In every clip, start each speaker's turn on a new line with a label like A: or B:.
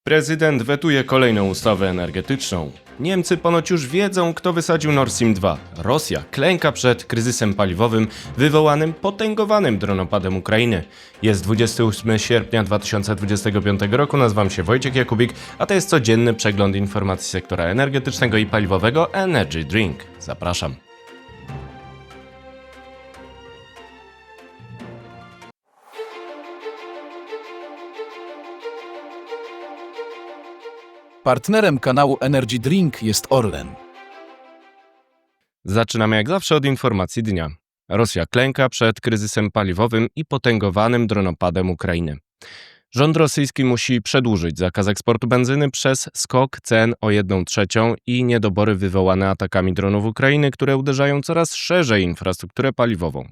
A: Prezydent wetuje kolejną ustawę energetyczną. Niemcy ponoć już wiedzą, kto wysadził Nord Stream 2. Rosja klęka przed kryzysem paliwowym wywołanym potęgowanym dronopadem Ukrainy. Jest 28 sierpnia 2025 roku, nazywam się Wojciech Jakubik, a to jest codzienny przegląd informacji sektora energetycznego i paliwowego Energy Drink. Zapraszam.
B: Partnerem kanału Energy Drink jest Orlen.
A: Zaczynamy jak zawsze od informacji dnia. Rosja klęka przed kryzysem paliwowym i potęgowanym dronopadem Ukrainy. Rząd rosyjski musi przedłużyć zakaz eksportu benzyny przez skok cen o 1/3 i niedobory wywołane atakami dronów Ukrainy, które uderzają coraz szerzej infrastrukturę paliwową.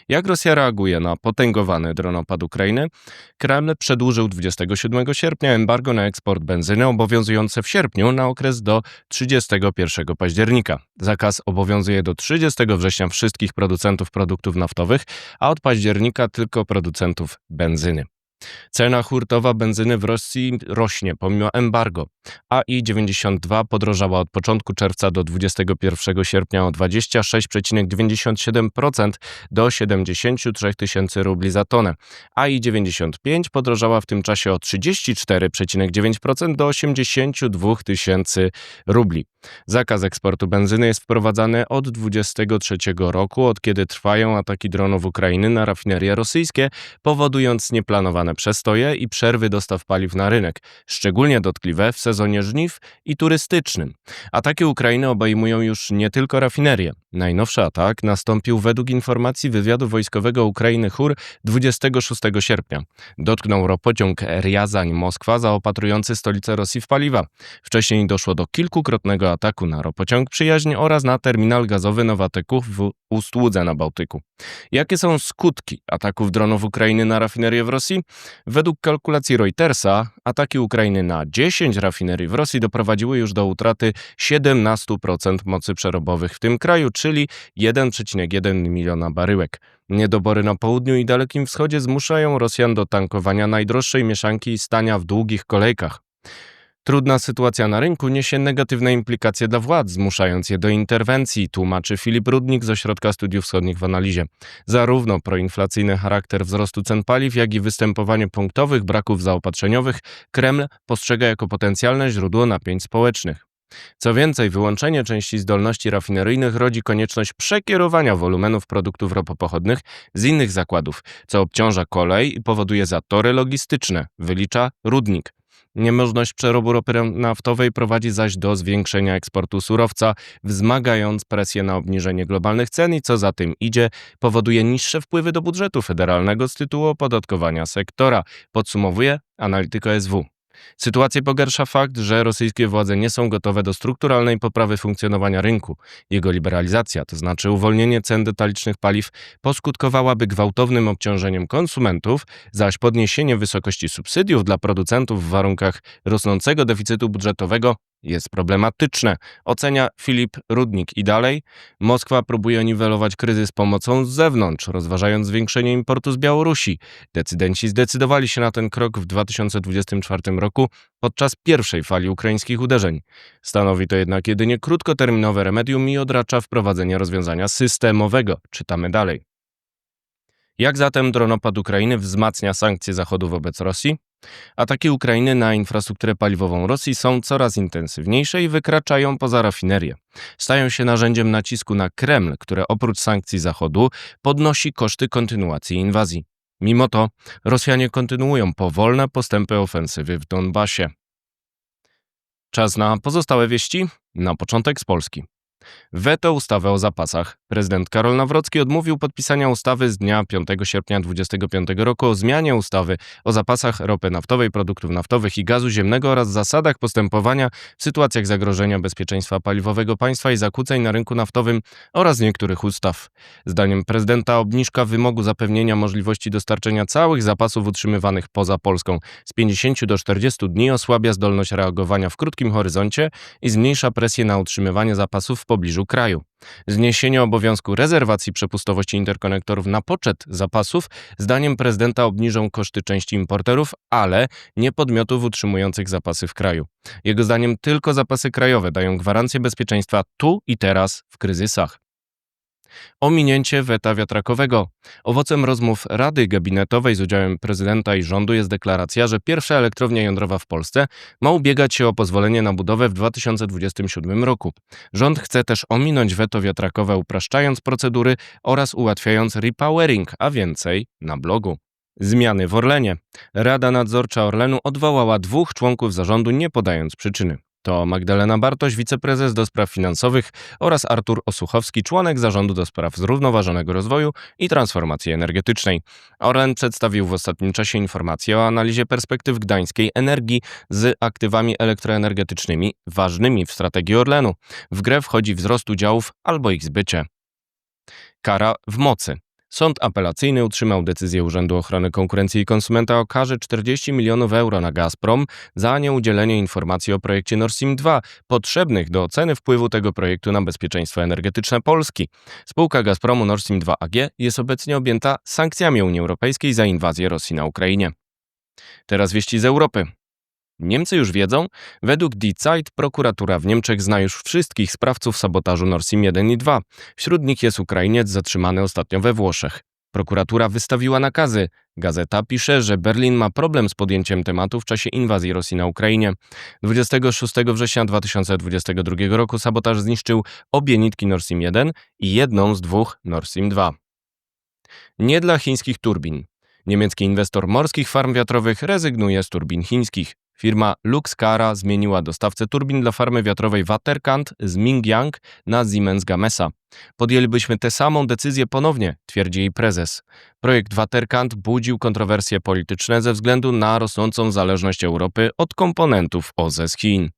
A: Jak Rosja reaguje na potęgowany dronopad Ukrainy? Kreml przedłużył 27 sierpnia embargo na eksport benzyny obowiązujące w sierpniu na okres do 31 października. Zakaz obowiązuje do 30 września wszystkich producentów produktów naftowych, a od października tylko producentów benzyny. Cena hurtowa benzyny w Rosji rośnie pomimo embargo. AI 92 podrożała od początku czerwca do 21 sierpnia o 26,97% do 73 tysięcy rubli za tonę. AI 95 podrożała w tym czasie o 34,9% do 82 tysięcy rubli. Zakaz eksportu benzyny jest wprowadzany od 23 roku, od kiedy trwają ataki dronów Ukrainy na rafinerie rosyjskie, powodując nieplanowane przestoje i przerwy dostaw paliw na rynek, szczególnie dotkliwe w sezonie żniw i turystycznym. Ataki Ukrainy obejmują już nie tylko rafinerie. Najnowszy atak nastąpił według informacji wywiadu wojskowego Ukrainy HUR 26 sierpnia. Dotknął ropociąg Riazań-Moskwa zaopatrujący stolicę Rosji w paliwa. Wcześniej doszło do kilkukrotnego ataku na ropociąg Przyjaźń oraz na terminal gazowy Nowateków w Ust-Łudze na Bałtyku. Jakie są skutki ataków dronów Ukrainy na rafinerie w Rosji? Według kalkulacji Reutersa ataki Ukrainy na 10 rafinerii w Rosji doprowadziły już do utraty 17% mocy przerobowych w tym kraju, czyli 1,1 miliona baryłek. Niedobory na południu i Dalekim Wschodzie zmuszają Rosjan do tankowania najdroższej mieszanki i stania w długich kolejkach. Trudna sytuacja na rynku niesie negatywne implikacje dla władz, zmuszając je do interwencji, tłumaczy Filip Rudnik z Ośrodka Studiów Wschodnich w Analizie. Zarówno proinflacyjny charakter wzrostu cen paliw, jak i występowanie punktowych braków zaopatrzeniowych Kreml postrzega jako potencjalne źródło napięć społecznych. Co więcej, wyłączenie części zdolności rafineryjnych rodzi konieczność przekierowania wolumenów produktów ropopochodnych z innych zakładów, co obciąża kolej i powoduje zatory logistyczne, wylicza Rudnik. Niemożność przerobu ropy naftowej prowadzi zaś do zwiększenia eksportu surowca, wzmagając presję na obniżenie globalnych cen i co za tym idzie, powoduje niższe wpływy do budżetu federalnego z tytułu opodatkowania sektora, podsumowuje analityk OSW. Sytuację pogarsza fakt, że rosyjskie władze nie są gotowe do strukturalnej poprawy funkcjonowania rynku. Jego liberalizacja, to znaczy uwolnienie cen detalicznych paliw, poskutkowałaby gwałtownym obciążeniem konsumentów, zaś podniesienie wysokości subsydiów dla producentów w warunkach rosnącego deficytu budżetowego jest problematyczne, ocenia Filip Rudnik. I dalej, Moskwa próbuje niwelować kryzys pomocą z zewnątrz, rozważając zwiększenie importu z Białorusi. Decydenci zdecydowali się na ten krok w 2024 roku podczas pierwszej fali ukraińskich uderzeń. Stanowi to jednak jedynie krótkoterminowe remedium i odracza wprowadzenie rozwiązania systemowego. Czytamy dalej. Jak zatem dronopad Ukrainy wzmacnia sankcje Zachodu wobec Rosji? Ataki Ukrainy na infrastrukturę paliwową Rosji są coraz intensywniejsze i wykraczają poza rafinerie. Stają się narzędziem nacisku na Kreml, które oprócz sankcji Zachodu podnosi koszty kontynuacji inwazji. Mimo to Rosjanie kontynuują powolne postępy ofensywy w Donbasie. Czas na pozostałe wieści. Na początek z Polski. Weto ustawy o zapasach. Prezydent Karol Nawrocki odmówił podpisania ustawy z dnia 5 sierpnia 2025 roku o zmianie ustawy o zapasach ropy naftowej, produktów naftowych i gazu ziemnego oraz zasadach postępowania w sytuacjach zagrożenia bezpieczeństwa paliwowego państwa i zakłóceń na rynku naftowym oraz niektórych ustaw. Zdaniem prezydenta obniżka wymogu zapewnienia możliwości dostarczenia całych zapasów utrzymywanych poza Polską z 50 do 40 dni osłabia zdolność reagowania w krótkim horyzoncie i zmniejsza presję na utrzymywanie zapasów w pobliżu kraju. Zniesienie obowiązku rezerwacji przepustowości interkonektorów na poczet zapasów zdaniem prezydenta obniżą koszty części importerów, ale nie podmiotów utrzymujących zapasy w kraju. Jego zdaniem tylko zapasy krajowe dają gwarancję bezpieczeństwa tu i teraz w kryzysach. Ominięcie weta wiatrakowego. Owocem rozmów Rady Gabinetowej z udziałem prezydenta i rządu jest deklaracja, że pierwsza elektrownia jądrowa w Polsce ma ubiegać się o pozwolenie na budowę w 2027 roku. Rząd chce też ominąć weto wiatrakowe, upraszczając procedury oraz ułatwiając repowering, a więcej na blogu. Zmiany w Orlenie. Rada Nadzorcza Orlenu odwołała 2 członków zarządu, nie podając przyczyny. To Magdalena Bartoś, wiceprezes do spraw finansowych, oraz Artur Osuchowski, członek zarządu do spraw zrównoważonego rozwoju i transformacji energetycznej. Orlen przedstawił w ostatnim czasie informacje o analizie perspektyw gdańskiej energii z aktywami elektroenergetycznymi ważnymi w strategii Orlenu. W grę wchodzi wzrost udziałów albo ich zbycie. Kara w mocy. Sąd apelacyjny utrzymał decyzję Urzędu Ochrony Konkurencji i Konsumenta o karze 40 milionów euro na Gazprom za nieudzielenie informacji o projekcie Nord Stream 2, potrzebnych do oceny wpływu tego projektu na bezpieczeństwo energetyczne Polski. Spółka Gazpromu Nord Stream 2 AG jest obecnie objęta sankcjami Unii Europejskiej za inwazję Rosji na Ukrainie. Teraz wieści z Europy. Niemcy już wiedzą? Według Die Zeit prokuratura w Niemczech zna już wszystkich sprawców sabotażu Nord Stream 1 i 2. Wśród nich jest Ukrainiec zatrzymany ostatnio we Włoszech. Prokuratura wystawiła nakazy. Gazeta pisze, że Berlin ma problem z podjęciem tematu w czasie inwazji Rosji na Ukrainie. 26 września 2022 roku sabotaż zniszczył obie nitki Nord Stream 1 i jedną z 2 Nord Stream 2. Nie dla chińskich turbin. Niemiecki inwestor morskich farm wiatrowych rezygnuje z turbin chińskich. Firma Luxcara zmieniła dostawcę turbin dla farmy wiatrowej Waterkant z Mingyang na Siemens Gamesa. Podjęlibyśmy tę samą decyzję ponownie, twierdzi jej prezes. Projekt Waterkant budził kontrowersje polityczne ze względu na rosnącą zależność Europy od komponentów OZE z Chin.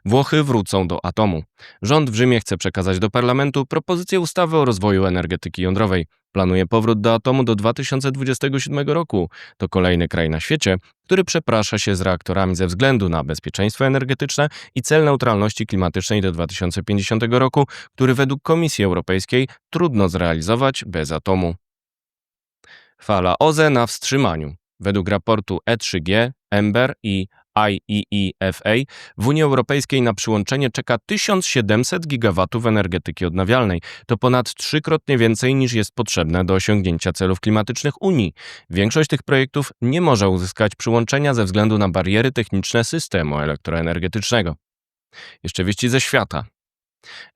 A: Włochy wrócą do atomu. Rząd w Rzymie chce przekazać do parlamentu propozycję ustawy o rozwoju energetyki jądrowej. Planuje powrót do atomu do 2027 roku. To kolejny kraj na świecie, który przeprasza się z reaktorami ze względu na bezpieczeństwo energetyczne i cel neutralności klimatycznej do 2050 roku, który według Komisji Europejskiej trudno zrealizować bez atomu. Fala OZE na wstrzymaniu. Według raportu E3G, Ember i IEEFA w Unii Europejskiej na przyłączenie czeka 1700 gigawatów energetyki odnawialnej. To ponad 3-krotnie więcej niż jest potrzebne do osiągnięcia celów klimatycznych Unii. Większość tych projektów nie może uzyskać przyłączenia ze względu na bariery techniczne systemu elektroenergetycznego. Jeszcze wieści ze świata.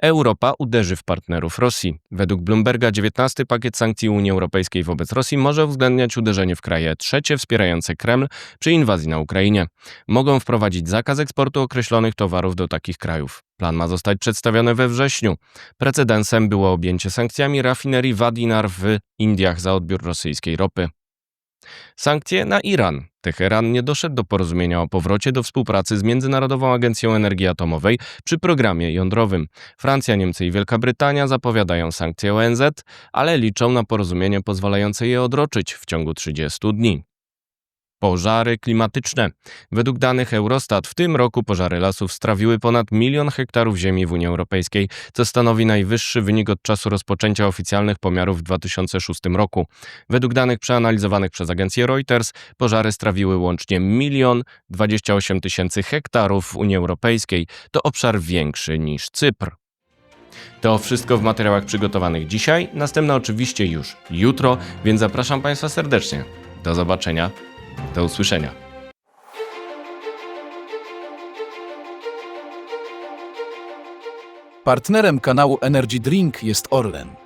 A: Europa uderzy w partnerów Rosji. Według Bloomberga 19 pakiet sankcji Unii Europejskiej wobec Rosji może uwzględniać uderzenie w kraje trzecie wspierające Kreml przy inwazji na Ukrainie. Mogą wprowadzić zakaz eksportu określonych towarów do takich krajów. Plan ma zostać przedstawiony we wrześniu. Precedensem było objęcie sankcjami rafinerii Wadinar w Indiach za odbiór rosyjskiej ropy. Sankcje na Iran. Teheran nie doszedł do porozumienia o powrocie do współpracy z Międzynarodową Agencją Energii Atomowej przy programie jądrowym. Francja, Niemcy i Wielka Brytania zapowiadają sankcje ONZ, ale liczą na porozumienie pozwalające je odroczyć w ciągu 30 dni. Pożary klimatyczne. Według danych Eurostat w tym roku pożary lasów strawiły ponad 1 milion hektarów ziemi w Unii Europejskiej, co stanowi najwyższy wynik od czasu rozpoczęcia oficjalnych pomiarów w 2006 roku. Według danych przeanalizowanych przez agencję Reuters pożary strawiły łącznie 1 028 000 hektarów w Unii Europejskiej. To obszar większy niż Cypr. To wszystko w materiałach przygotowanych dzisiaj, następne oczywiście już jutro, więc zapraszam Państwa serdecznie. Do zobaczenia. Do usłyszenia.
B: Partnerem kanału Energy Drink jest Orlen.